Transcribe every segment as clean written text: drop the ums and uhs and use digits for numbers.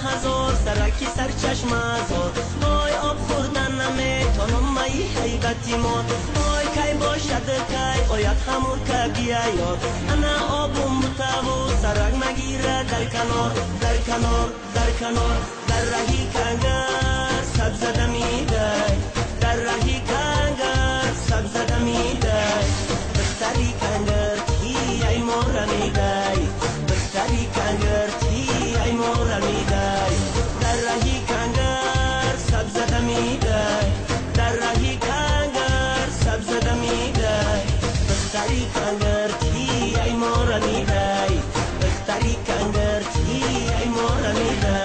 هزار سرکی سر چشم هزار وای آب خوردن نمیتونم مایی حیبتی مات وای کی باشد کی باید همون که بیاید انا آبم بتاو سرک مگیره در کنار در کنار در کنار در رهی کنگر سبز دمیده در رهی کنگر سبز دمیده بستری کنگر تی ای مورمیده بستری کنگر تی ای مورمیده در رهی کنگر سبز دمیده در رهی کنگر سبز دمیده بستری کنگر تی ای مورمیده بستری کنگر تی ای مورمیده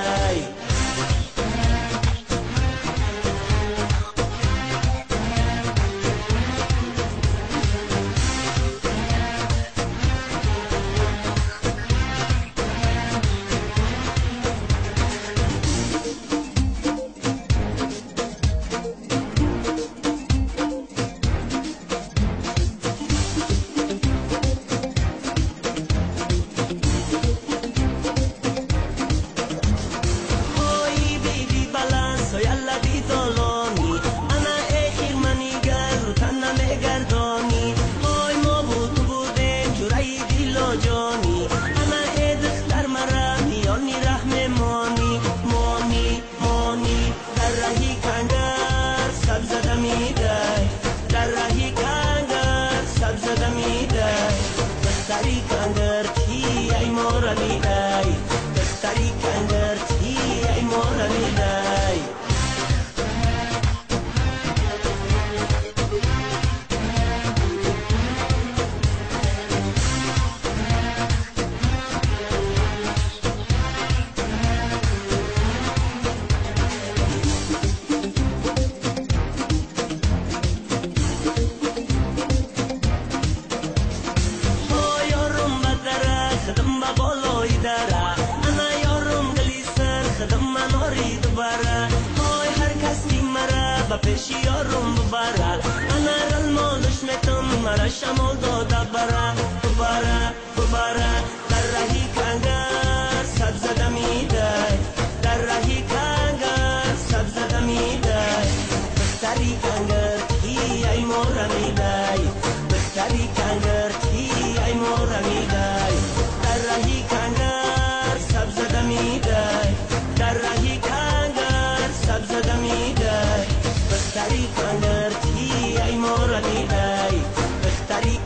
بستری کنگر تی ای مورمیده بستری کنگر تی ای مورمیده پیشی یارم ببره انا رلمالش میتون مرا شمال داده بره ببره ببره در رهی کنگر سبز دمیده در رهی کنگر سبز دمیده بستری کنگر تی ای مورمیده بستری کنگر تی ای مورمیده در رهی کنگر سبز دمیده در رهی کنگر سبز دمیده بستری کنگر تی ای مورمیده بستری